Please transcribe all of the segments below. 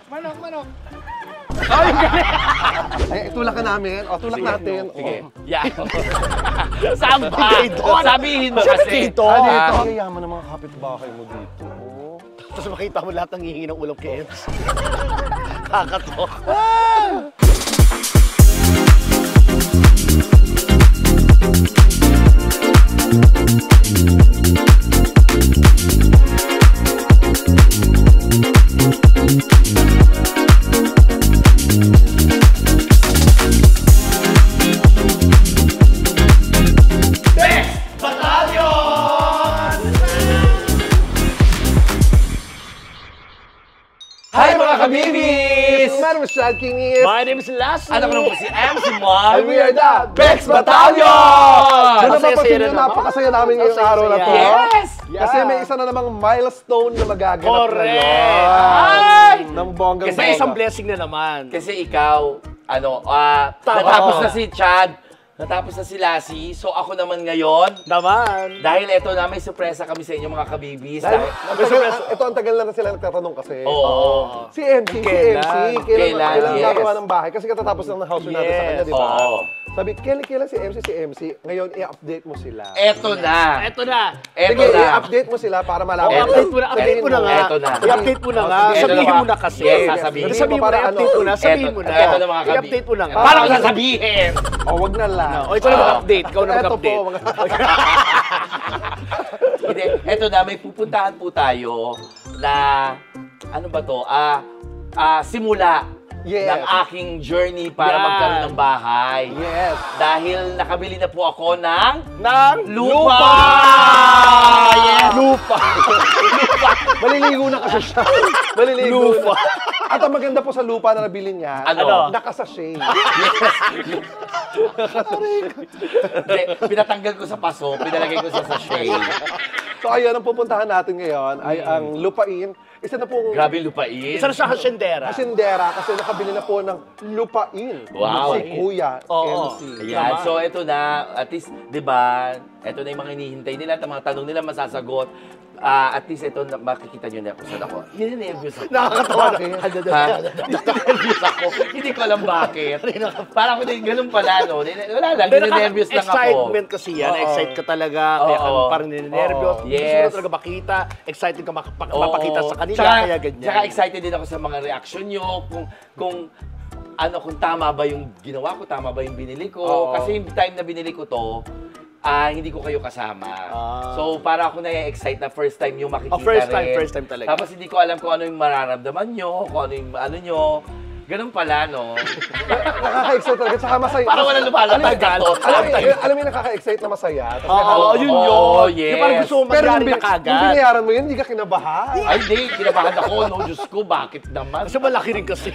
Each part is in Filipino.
Manok. Ay, tulak ka namin. O, tulak natin. Sige. Yan. Saan ba? Sabihin mo kasi. Dito. Dito. Ang yayaman ng mga kapitbahay mo dito. Tapos makita mo lahat ng hihingi ng ulam kay Ems. Kakatok. Hi mga kabibis! Madam Shadkingis. My name is Lassie. Ano ko naman po si MC Mar? And we are the Bex Battalion! Ano ba Masaya-saya nyo, na naman. napakasaya namin ngayong araw na to. Yes! Kasi may isa na namang milestone na magaganap Correct. ngayon. Ng bonggang Kasi isang blessing na naman. Kasi ikaw, natapos na si Chad, natapos na si Lassie, so ako naman ngayon, dahil eto na, may sorpresa kami sa inyo mga kabibis. Ito ang tagal na sila nagtatanong kasi. Oo. Si MC, Kailan? kailan Yes. nagawa ng bahay? Kasi katatapos lang ng house tour natin sa kanya, di ba? Oo. Sabi, kailan si MC? Ngayon, i-update mo sila. Eto na. Ito na. Eto Sige, na. i-update mo sila para malaman. I-update mo na. Update mo na nga. Eto na. I-update mo na nga. Eto Sabihin na. mo na kasi. Yes, sasabihin. Sabihin mo na, i-update mo na. Sabihin mo na. Eto na mga kabibis. I-update mo na nga. Paano ko sasabihin? O, wag na lang. O, ikaw na mag-update. Ikaw na Eto mag-update. po, mga... Hindi, eto na, may pupuntahan po tayo na, ano ba to? Simula Yes. ng aking journey para Yan. magkaroon ng bahay. Yes. Dahil nakabili na po ako ng Lupa! Yes. Lupa! Maliligo na kasi siya. Maliligo Lupa. na. At ang maganda po sa lupa na nabili niya, Ano? nakasashay. Hindi, pinatanggal ko sa paso, pinalagay ko sa sachet. So ayun, ang pupuntahan natin ngayon ay ang lupain. Isa na pong Grabe lupain. Isa na siya hasyendera. hasindera kasi nakabili na po ng lupain. Wow. Si Kuya Oo. MC. Ayan, so ito na, at least, di ba, ito na yung mga hinihintay nila, at ang mga tanong nila masasagot. At least ito, makikita nyo na kung saan ako. Ninenervyos ako. Nakakatawa na. Ninenervyos ako. Hindi ko alam bakit. Parang ako din, ganun pala, no? Wala lang, ninenervyos lang ako. Excitement kasi yan. Excite ka talaga. Kaya ka Oo. parang ninenervyos. Oo. Gusto Yes. mo talaga makita. Excited ka Oo. mapakita sa kanila. Kaya ganyan. Tsaka excited din ako sa mga reaction nyo, kung tama ba yung ginawa ko, tama ba yung binili ko. Oo. Kasi yung time na binili ko to, hindi ko kayo kasama. So, para ako na-excite na first time yung makikita First time talaga. Tapos hindi ko alam kung ano yung mararamdaman nyo, kung ano yung ano nyo. Ganun pala, no? Nakaka-excite talaga. Tsaka masaya. Parang wala lumalatag gatot. Alam mo yung nakaka-excite na masaya. Tapos may Oo, halo- yun Oo, yun. yes. Yung parang gusto mo Pero mangyari yung, na yung kagad. binayaran mo yun, hindi ka kinabahan. Ay, di. Kinabahan ako, no? Diyos ko, bakit naman? Kasi malaki rin kasi.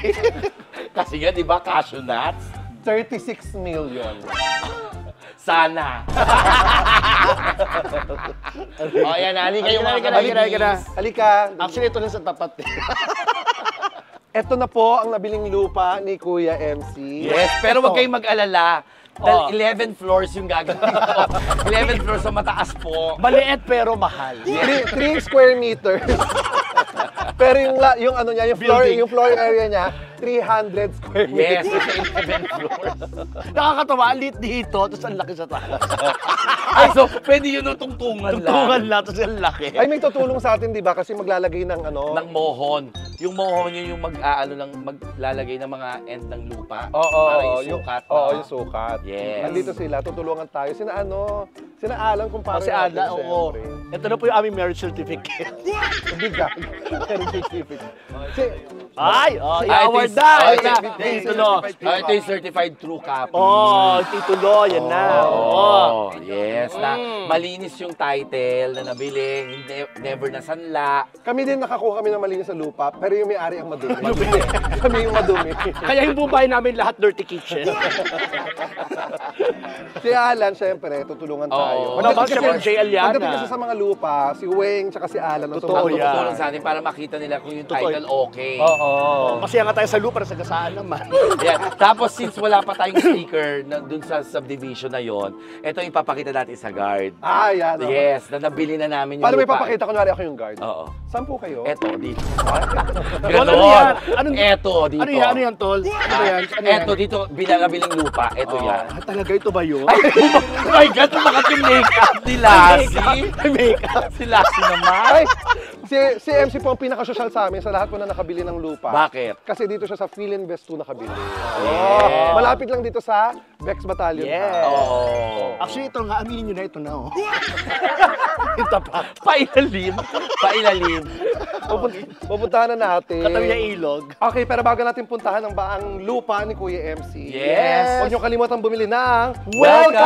Kasi nga, di ba, cashew nuts? 36 million. Sana. O, ayan, halika yung mga kabibis. Halika. Actually, ito na sa tapat. Ito na po ang nabiling lupa ni Kuya MC. Yes, pero wag Ito. kayong mag-alala. Dahil 11 floors yung gagawin ko. 11 floors sa mataas po. Maliit pero mahal. 3 square meters. Pero yung ano niya, yung floor area niya, 300 square Yes, meters. sa 11 floors. Nakakatawa, ang liit dito, tapos ang laki sa taas. Ay, so, pwede yun no, tungtungan lang. Tungtungan lang, tapos ang laki. Ay, may tutulong sa atin, di ba? Kasi maglalagay ng ano. Ng mohon. Yung mohon yun yung maglalagay ng mga end ng lupa. Oo, para yung sukat. Oo, yung sukat. Yes. Nandito sila, tutulungan tayo. Sina Alan kung paano Kasi Ada, oo. Ito na po yung aming marriage certificate. Bigat. Ay, i-award ito na. is- Ito na. Titulo. Ito yung certified true copy. Oh, titulo, yan na. Oh, yes. Na malinis yung title na nabili, never nasanla. Kami din nakakuha kami ng malinis sa lupa, pero yung may-ari ang madumi. Kami yung madumi. Kaya yung buhay namin lahat dirty kitchen. Si Alan, syempre, tutulungan tayo. Naman, syempre, Jay Aliana. Pagdating kasi sa mga lupa, si Weng tsaka si Alan ang Totoo tumutulong. yan. Tutulong sa atin para makita nila kung yung title okay. Oo. Oo. Masaya nga tayo sa lupa, sa gasaan naman. Ayan. Tapos since wala pa tayong sticker na dun sa subdivision na yon, ito yung ipapakita natin sa guard. Ah, yan. oo. Yes, na nabili na namin yung Paano may lupa. papakita? Kunwari ako yung guard. Oo. Saan po kayo? Eto, dito. Ano yan? Anong- Eto, dito. Ano yan, tol? Ano ba yan? Ano yan? Eto, dito, binabiling lupa. Eto yan. Ah, talaga ito ba yun? Ay, oh my God, tumakat yung makeup ni Lassie. Makeup. Si Lassie naman. Ay, si MC po ang pinaka-social sa amin sa lahat po na nakabili ng lupa. Bakit? Kasi dito siya sa Philinvest 2 nakabili. Yeah. Malapit lang dito sa Bex Battalion. Yes. Oo. Actually, ito nga, aminin nyo na ito na, oh. Yung tapat. Pailalim. Pailalim. Pupuntahan na natin. Katabi niya ilog. Okay, pero bago natin puntahan ang baang lupa ni Kuya MC. Yes. Huwag niyo kalimutan bumili ng Welcome!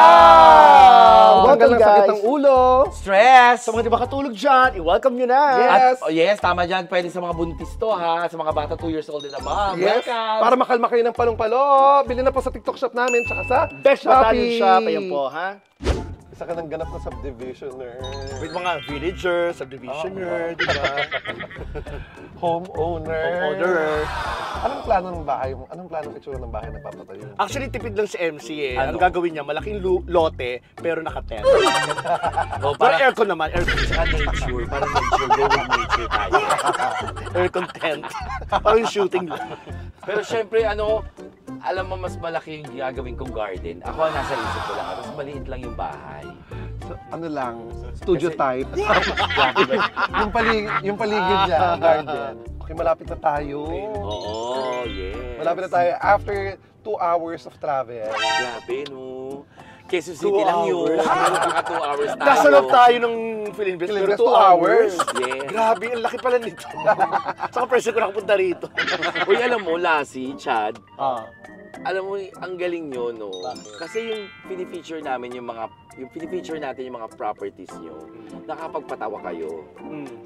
Tanggal ng Welcome, sakit guys. ng ulo. Stress. Sa mga di ba katulog dyan, i-welcome nyo na. Yes. At, oh, yes, tama dyan. Pwede sa mga buntis to, ha? Sa mga bata 2 years old and above. Yes. Welcome. Para makalma kayo ng palong-palo. Bili na po sa TikTok shop namin, tsaka sa Best Battalion Shopee. Shop, ayan po, ha? Isa ka ng ganap na subdivisioner. With mga villager, subdivisioner, di ba? Homeowner. Homeowner. Anong plano ng bahay mo? Anong plano ng itsura ng bahay na papatayo? Actually, tipid lang si MC eh. Ano? Ang gagawin niya, malaking lote, pero naka-tent. Oh, Pero para aircon naman, aircon. sa nature. Para nature. Go with nature tayo. Aircon tent. Parang shooting lang. Pero syempre, ano, alam mo, mas malaki yung gagawin kong garden. Ako ang nasa isip ko lang. Mas maliit lang yung bahay. So, ano lang, studio Kasi- type. yung paligid niya, garden. Okay, malapit na tayo. Oo, yes. Malapit na tayo after 2 hours of travel. Grabe, no? Quezon City 2 lang yun. hours. Meron pa ka 2 hours tayo. Nasa loob tayo ng Philinvest, pero Philinvest, 2 2 hours. Yes. Grabe, ang laki pala nito. Saka presyo ko nakapunta rito. Uy, alam mo, Lassie, Chad, Ah. alam mo, ang galing nyo, no? Kasi yung pinifeature namin, yung pinifeature natin yung mga properties nyo, nakapagpatawa kayo.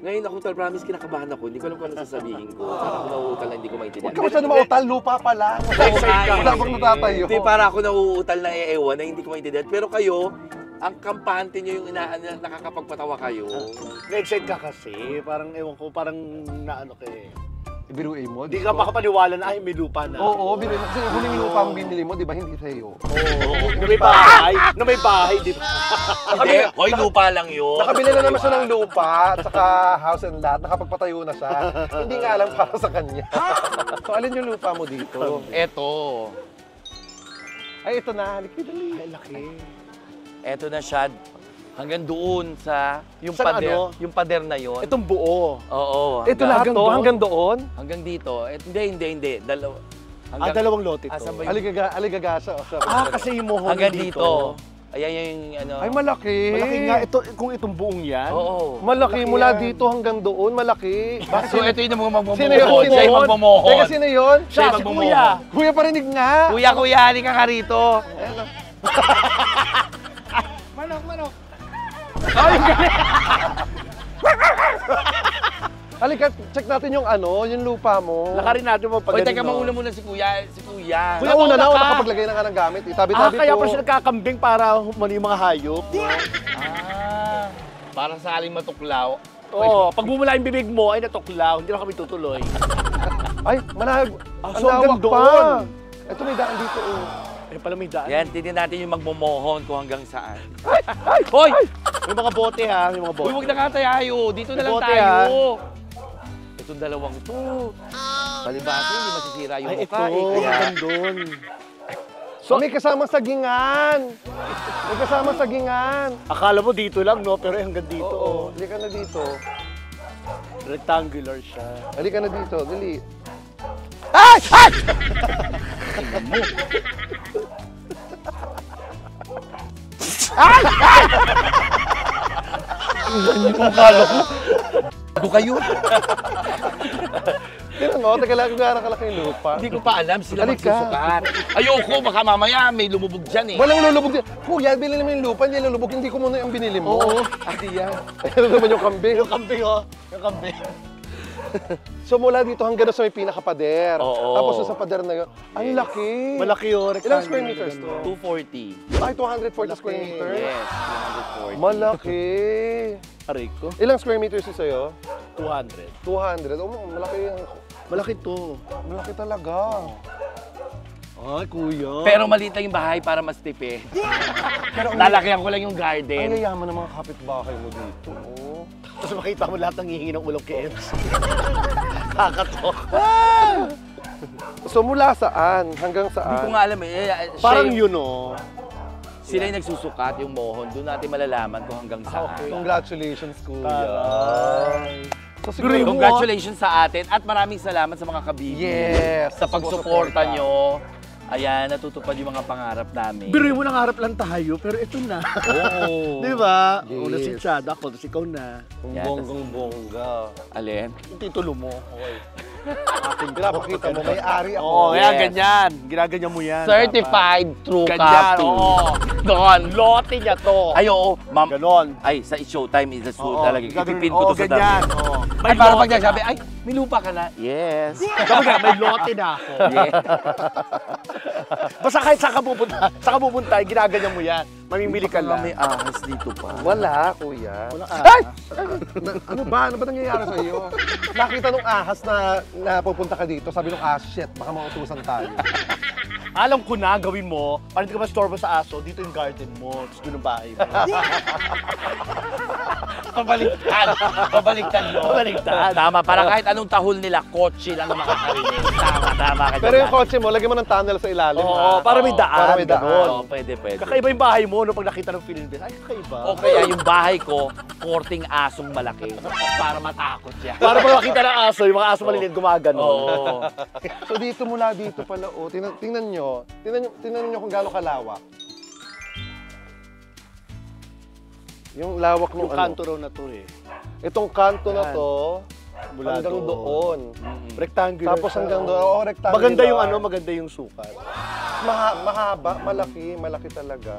Ngayon ako, tal, promise, kinakabahan ako. Hindi ko alam kung ano sasabihin ko. Parang ako nauutal na hindi ko maintindihan. Huwag ka masyado mautal, lupa pala. Wala bang natatayo. Hindi, para ako nauutal na ewan na hindi ko maintindihan. Pero kayo, ang kampante nyo yung nakakapagpatawa kayo. Na-excite ka kasi. Parang, ewan ko, parang naano ka eh. Ibiruin mo. Hindi ka makapaniwala na, ay, may lupa na. Oo, biruin mo. Kasi huling lupa ang binili mo, di ba? Hindi sa'yo. Oo. Na may bahay. Na may bahay, di ba? Hindi, hoy, lupa lang yun. Nakabili na naman siya ng lupa at saka house and lot. Nakapagpatayo na siya. Hindi nga alam para sa kanya. So, alin yung lupa mo dito? Eto. Ay, ito na. Halika, dali. Ay, laki. Eto na siya. Hanggang doon sa yung Saan pader, ano? yung pader na yon. Itong buo. Oo. Ito lahat hanggang to? doon? Hanggang doon? Hanggang dito. Hindi. Dalawa. Dalawang lote to. Asan ba yun? Aligagasa. Kasi yung mohon Hanggang dito. Ayan yung ano. Ay, malaki. Malaki nga ito, kung itong buong yan. Oo. Malaki. Malaki Mula yan. dito hanggang doon, malaki. So, ito yung mga magmomohon. Sino yun? Siya yung magmomohon. Teka, sino yun? Siya yung Si magmomohon. Kuya. Kuya, parinig nga. Kuya, halika ka rito. Manok. Halika, check natin yung yung lupa mo. Lakarin natin mo pag Oy, teka, ganun, no? mauna muna si Kuya. Kuya, Nauna na, mauna ka. nakapaglagay na nga ng gamit. Itabi-tabi Kaya ko. pa siya nagkakambing para humano yung mga hayop. Para sa aling matuklaw. Oo, pag bumula yung bibig mo, ay natuklaw, hindi na kami tutuloy. Ay, manahag. so hanggang lawak pa. doon. Ito may daan dito. Oh. Eh pala may daan. Yan, titignan natin yung magmomohon kung hanggang saan. Hoy! May mga bote ha, may mga bote. Uy, huwag na nga tayo. Dito na lang Bote, tayo. Itong dalawang to. Palibasa, hindi masisira yung Ay, ito, mukha. Kaya, hanggang doon. So, may kasamang sagingan. May kasamang sagingan. Akala mo dito lang, no? Pero hanggang dito, Oo, oh. halika na dito. Rectangular siya. Halika na dito, dali. Ay! Ay! Bago kayo. Tignan mo, teka lang kung gaano kalaki yung lupa. Hindi ko pa alam sila Halika. magsusukat. Ayoko, baka mamaya may lumubog dyan eh. Walang lulubog din. Kuya, bilhin naman yung lupa, hindi lulubog. Hindi ko muna yung binili mo. Oo. Hindi yan. Ano naman yung kambing? Yung kambing, oh. Yung kambing. So mula dito hanggang sa may pinakapader. Oo. Tapos sa pader na yun, ang laki. Malaki yun. Ilang square meters to? 240. Ay, 240 square meters? Yes, 240. Malaki. Aray ko. Ilang square meters yun sa'yo? 200. 200. Oh, malaki yung Malaki to. Malaki talaga. Ay, kuya. Pero maliit lang yung bahay para mas tipid. Pero Lalakihan ko lang yung ang garden. yayaman ng mga kapitbahay mo dito. Oh. Tapos makita mo lahat ng hihingi ng ulam kay Ems. Kakatok. So mula saan? Hanggang Hindi ko saan? nga alam eh. Parang yun, oh. Sila yung nagsusukat, yung mohon. Doon natin malalaman kung hanggang saan. Congratulations, kuya. Taray. So, siguro, Congratulations sa atin at maraming salamat sa mga kabibi. Yes! Sa pagsuporta nyo. Ayan, natutupad yung mga pangarap namin. Biruin mo, nangarap lang tayo, pero ito na. Oo. Di ba? Yes. Una si Chad, ako, tapos ikaw na. Ang Yan, bonggang-bongga. Alin? Yung titulo mo. Okay. Pinapakita mo, may-ari ako. Oo, kaya Yes. ganyan. Ginaganyan mo yan. Certified true Ganyan, copy. oo. Doon. Lote niya to. Ay, oo. Ma'am. Ganon. Ay, sa showtime is a suit Oo, talaga. gagawin- Itipin ko oo, to sa ganyan. dami. Oo. Ay, May para lote pag nagsabi, ay, may lupa ka na. Yes. Kapag may lote na ako. Yes. Basta kahit saan ka pupunta, ginaganyan mo yan. Mamimili ka lang. May ahas dito pa. Wala, kuya. Walang Ay! Ano ba? Ano ba nangyayari sa iyo? Nakita nung ahas na pupunta ka dito, sabi nung ahas, shit, baka mautusan tayo. Alam ko na, gawin mo. Para hindi ka ma-store mo sa aso, dito yung garden mo. Tapos doon ang bahay mo. Pabaliktad. Pabaliktad mo. Pabaliktad. Tama, para kahit anong tahol nila, kotse lang ang makakarinig. Tama ka Pero dyan. yung kotse mo, lagyan mo ng tunnel sa ilalim. Oo, ha? para may daan. Para may daan. ganon. Oo, pwede. Kakaiba yung bahay mo, no, pag nakita ng Philippines. Ay, kakaiba. O kaya yung bahay ko, korting asong malaki. Para matakot siya. Para pag makita ng aso, yung mga aso maliliit gumagano. Oo. So dito mula dito pala, oh, tingnan nyo kung gaano kalawak. Yung lawak ng Yung kanto raw na to eh. Itong kanto na Yan. to, Mula hanggang doon. Rectangular. Tapos siya, hanggang oo. doon, oh, rectangular. Maganda yung ano, maganda yung sukat. Mahaba, malaki talaga.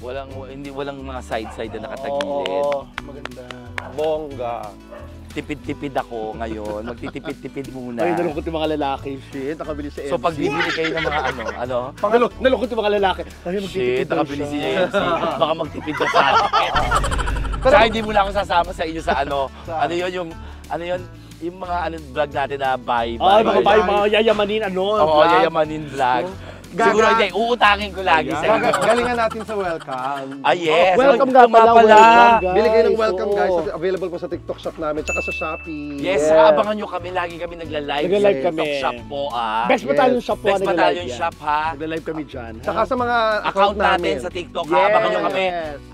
Walang mga side-side na nakatagilid. Oo, maganda. Bongga. Tipid-tipid ako ngayon. Magtitipid-tipid muna. Ay, nalungkot yung mga lalaki. Shit, nakabili si MC. So pag bibili kayo ng mga ano? Nalungkot yung mga lalaki. Ay, magtitipid Shit, daw nakabili si siya. JMC. Baka magtipid na sa akin. Saka hindi mo na ako sasama sa inyo sa ano. Ano yun, yung mga vlog natin na bye. Ay, mga yayamanin, ano. Oo, vlog. yayamanin vlog. Siguro hindi, uutangin ko lagi sa inyo. Galingan natin sa welcome. Ah, yes. Welcome Ay, nga pala, pala. welcome guys. Bili kayo ng welcome guys. Oo. Available po sa TikTok shop namin, tsaka sa Shopee. Yes, saka abangan nyo kami. Lagi kami nagla-live Nagla-live sa kami. TikTok shop po. Best Battalion Shop po. Best nagla-live Battalion yan. Shop ha. Nagla-live kami dyan. Tsaka sa mga Account natin namin. sa TikTok ha. Yes. Abangan nyo kami.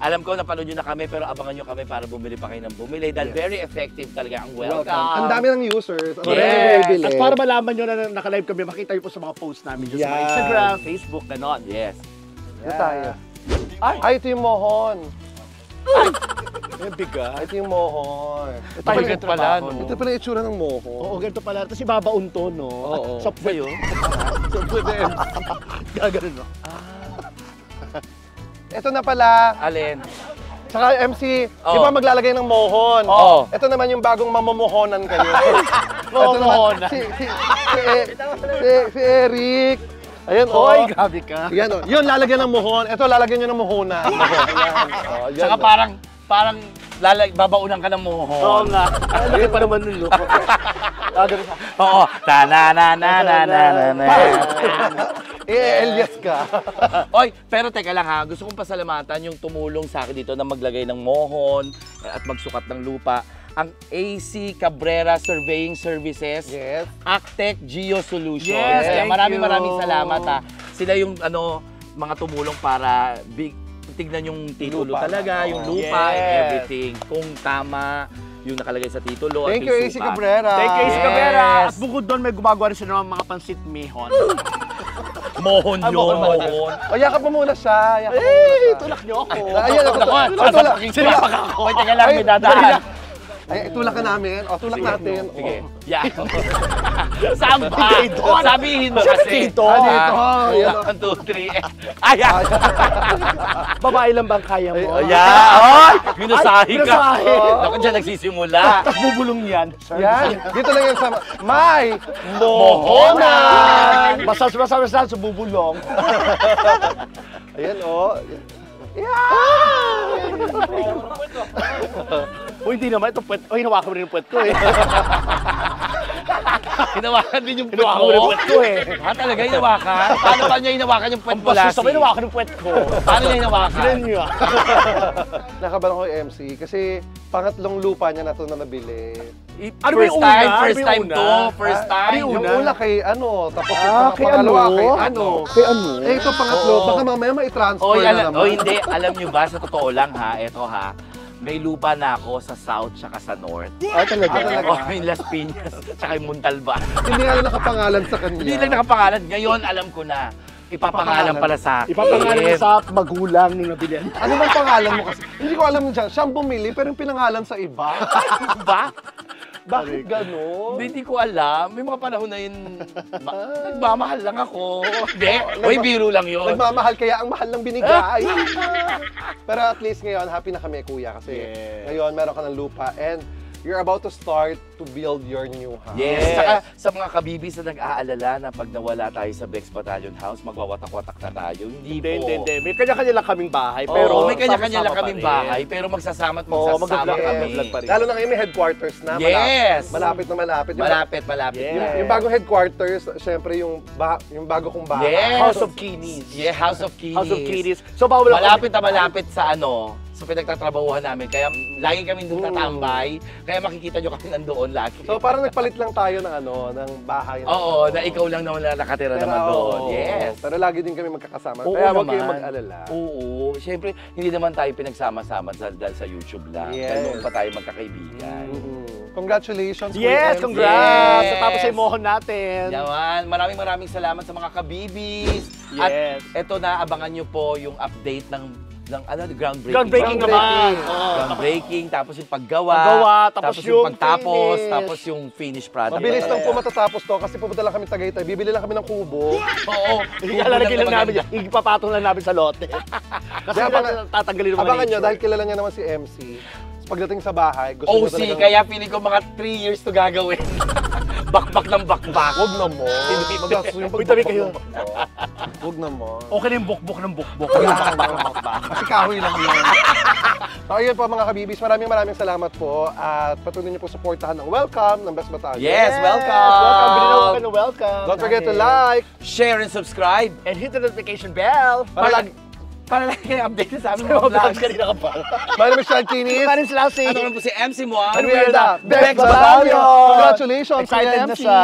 Alam ko napanood nyo na kami pero abangan nyo kami para bumili pa kayo ng bumili. Dahil very effective talaga ang welcome. Ang dami ng users. Ang Yes. dami ng bibili. At para malaman nyo na naka-live kami, makita nyo po sa mga posts namin dyan sa mga Yan. Instagram, Facebook, ganon. Yes. Ito tayo. Ay, ito yung mohon. Yung bigat. Ito yung mohon. Ito pala bigat yung pala, trabaho, no? Ito pala yung itsura ng mohon. Oo, ganito pala. Tapos ibabaon to, no? Oo. Sa puwet. Sa puwet. Gaganon, no? Ito na pala. Alin? Tsaka MC, di Oo. ba maglalagay ng mohon? Oo. Ito naman yung bagong mamamohonan kayo. Mamamohonan. Si Eric. Ayan, Oy, grabe ka. Yan, oh. Yun, lalagyan ng mohon. Ito, lalagyan nyo ng mohona. Ayan. Oh, yan, Saka oh. parang babaunan ka ng mohon. Oo nga. Ang laki pa naman nun, no? Gaganon ka. Oo. Ta-na-na-na-na-na-na. Elias ka. Oy, pero teka lang ha, gusto kong pasalamatan yung tumulong sa akin dito na maglagay ng mohon at magsukat ng lupa. Ang AC Cabrera Surveying Services, Yes. Actec Geo Solutions. Yes, Kaya thank maraming you. salamat ha. Sila yung mga tumulong para tignan yung titulo Lupa. talaga, yung lupa and Yes. everything. Kung tama yung nakalagay sa titulo at Thank you, yung AC sukat. Cabrera. Thank you, Ace Yes. Cabrera. At bukod doon, may gumagawa rin sila ng mga pansit mihon. Mohon Ah, yun, mohon. mohon. O, yakap mo muna siya. Yakap mo muna Eh, siya. tulak niyo ako. Ayan, ako. Tulak. Sinapak ako. Wait, teka lang, may dadaan. Ay, tulak ka namin. O, tulak natin. O. Sige. Yan. Saan ba? Sabihin mo kasi. Dito. Dito. Yan. 1, 2, 3. Ayan. Babae lang bang kaya mo? Ayan. Ay, minasahi ka. minasahi. Ako dyan nagsisimula. Tapos bubulong yan. Yan. Dito lang yan sa may mohonan. Masas sa bubulong. Ayan, o. O hindi naman, ito puwet. O hinawakan mo rin yung puwet ko eh. Hinawakan din yung puwet Hinawakan ko rin yung mo. puwet ko eh. Ha, talaga hinawakan? Paano ba niya hinawakan yung puwet Ang mo, basis Lassie? sabay, hinawakan ng puwet ko. Paano niya hinawakan? Ganun niya. Nakabalan ko yung MC kasi pangatlong lupa niya na to na nabili. Ano ba yung una? Ano First ba yung time una? to. First time. Ano yung Yung una? una kay ano, tapos Ah, yung kay pangalawa ano? kay ano. Kay ano? Eh, ito pangatlo, Oo. baka mamaya mai-transfer Oy, na naman. hindi. Alam nyo ba, sa totoo lang ha, eto ha, may lupa na ako sa South tsaka sa North. Ay, talaga. Ah, talaga? O, yung Las Piñas tsaka yung Montalban. Hindi nga lang nakapangalan sa kanya. Hindi lang nakapangalan. Ngayon, alam ko na. Ipapangalan pala sa akin. Ipapangalan sa magulang nung nabilihan. Ano bang pangalan mo kasi? Hindi ko alam siya. Siyang bumili pero yung pinangalan sa iba. Ba? Bakit gano'n? Hindi ko alam. May mga panahon na yun, nagmamahal lang ako. Hindi. Uy, biro lang yun. Nagmamahal kaya ang mahal ng binigay. Pero at least ngayon, happy na kami kuya kasi Yes. ngayon meron ka ng lupa and you're about to start to build your new house. Yes. Saka sa mga kabibis na nag-aalala na pag nawala tayo sa Bex Battalion House, magwawatak-watak na tayo. Hindi po. Hindi. May kanya-kanya lang kaming bahay. Pero Pero may kanya-kanya lang sama-sama kaming pa rin. bahay, pero magsasama at Oo, magsasama mag-vlog kami. mag-vlog pa rin. Lalo na ngayon may headquarters na. Yes. Malapit na malapit. Malapit. Yeah. Yung bagong headquarters, syempre yung bago kong bahay. Yes. House of Kinis. Yeah, House of Kinis. House of Kinis. So, bawal ako. Malapit sa ano, sa pinagtatrabahuhan namin. Kaya lagi kami doon tatambay. Kaya makikita nyo kami nandoon lagi. So parang nagpalit lang tayo ng ano, ng bahay. Oo, na ikaw lang naman na nakatira naman doon. oo. Yes. Pero lagi din kami magkakasama. Oo Kaya huwag naman. kayong mag-alala. Oo, siyempre hindi naman tayo pinagsama-sama dahil sa YouTube lang. Yes. Dahil noon pa tayo magkakaibigan. Congratulations. Yes, Kuya MC. congrats! Yes. Sa tapos ay mohon natin. Yaman, maraming salamat sa mga kabibis. Yes. At eto na, abangan nyo po yung update ng groundbreaking. Groundbreaking naman. Oo. Groundbreaking, tapos yung paggawa. Tapos yung yung pagtapos, finish. tapos yung finished product. Mabilis lang po matatapos to kasi pupunta lang kami Tagaytay. Bibili lang kami ng kubo. Oo. Ilalagay lang namin yan. Ipapatong lang namin sa lote. Kasi tatanggalin naman Abangan yung nyo, issue. dahil kilala niya naman si MC. Pagdating sa bahay, gusto OC, niya talagang... kaya feeling ko mga 3 years to gagawin. Bakbak ng bakbak. Huwag na mo. Magasto yung Uy, tabi kayo. Huwag na mo. Okay na yung bukbok ng bukbok. Kasi kahoy lang yun. So ayun po mga kabibis, maraming salamat po at patuloy niyo po suportahan ng Welcome ng Best Battalion. Yes, welcome. Welcome. Bininawa ka ng welcome. Don't forget to like. Share and subscribe. And hit the notification bell. Para lagi kayo update sa aming Mga mga vlogs vlogs. kanina ka pa. My name is Sean Kinis. Marin Slashy. Ano naman po si MC Moa. And we are the Best Best Battalion. Battalion. Congratulations, Excited Kuya na MC. sa